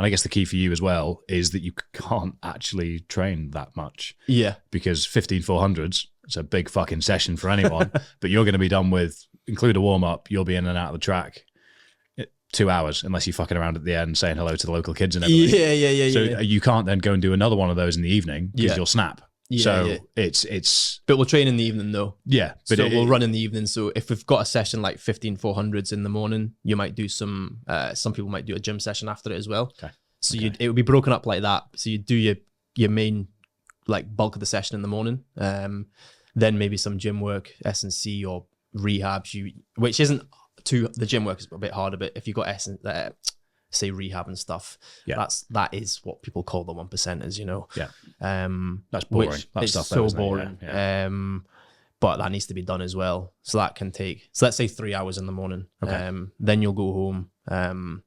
And I guess the key for you as well is that you can't actually train that much. Yeah. Because 15,400s, it's a big fucking session for anyone, but you're going to be done with, include a warm up, you'll be in and out of the track 2 hours, unless you're fucking around at the end saying hello to the local kids and everything. Yeah. So you can't then go and do another one of those in the evening because you'll snap. Yeah, so it's. But we'll train in the evening though. Yeah, but we'll run in the evening. So if we've got a session like 15,400s in the morning, you might do some people might do a gym session after it as well. Okay. So it would be broken up like that. So you do your main like bulk of the session in the morning, then maybe some gym work, S&C or rehabs. which isn't too. The gym work is a bit harder, but if you got say rehab and stuff, that is what people call the 1%ers, you know. Yeah. That's boring. It's so boring. Yeah. But that needs to be done as well. So that can take, so let's say 3 hours in the morning. Okay. Then you'll go home,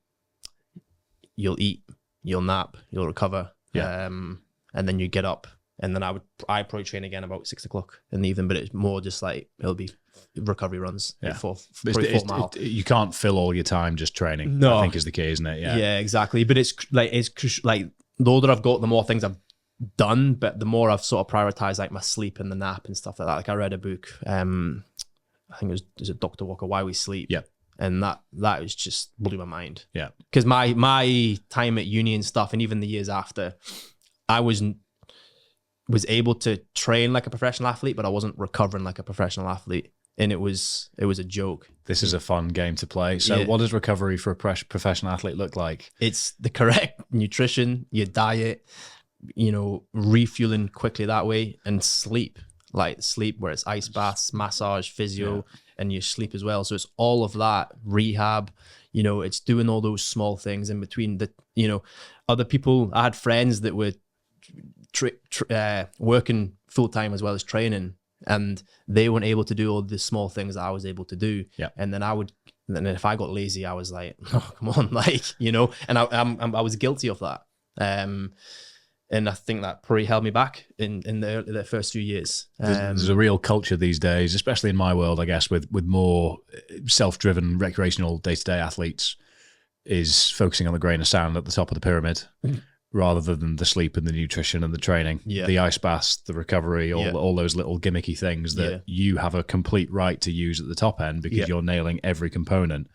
you'll eat, you'll nap, you'll recover. Yeah. And then you get up, and then I probably train again about 6 o'clock in the evening, but it's more just like, it'll be recovery runs. Yeah. 4 mile. You can't fill all your time just training. No. I think is the key, isn't it? Yeah. Yeah, exactly. But it's like the older I've got, the more things I've done, but the more I've sort of prioritized like my sleep and the nap and stuff like that. Like I read a book, I think it was Dr. Walker, Why We Sleep. Yeah. And that was just blew my mind. Yeah. Because my time at uni and stuff, and even the years after, I was able to train like a professional athlete, but I wasn't recovering like a professional athlete. And it was a joke. This is a fun game to play. So what does recovery for a professional athlete look like? It's the correct nutrition, your diet, refueling quickly that way, and sleep. Like sleep where it's ice baths, massage, physio, and your sleep as well. So it's all of that, rehab, it's doing all those small things in between other people. I had friends that were working full-time as well as training, and they weren't able to do all the small things that I was able to do. Yeah. And then if I got lazy, I was like, oh, come on, and I was guilty of that. And I think that probably held me back in the first few years. There's a real culture these days, especially in my world, I guess, with more self-driven recreational day-to-day athletes, is focusing on the grain of sand at the top of the pyramid rather than the sleep and the nutrition and the training, the ice baths, the recovery, all those little gimmicky things that you have a complete right to use at the top end because you're nailing every component.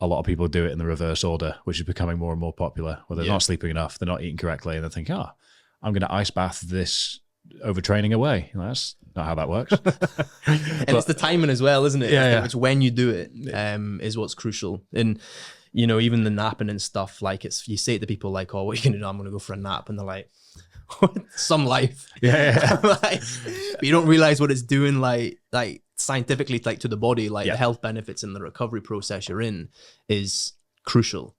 A lot of people do it in the reverse order, which is becoming more and more popular, where they're not sleeping enough, they're not eating correctly, and they think, I'm going to ice bath this overtraining away. That's not how that works. And it's the timing as well, isn't it? Yeah. It's when you do it is what's crucial. And, even the napping and stuff, like you say to people like, oh, what are you going to do? I'm going to go for a nap. And they're like, some life. Yeah. But you don't realize what it's doing, like scientifically, like to the body, like the health benefits and the recovery process you're in is crucial.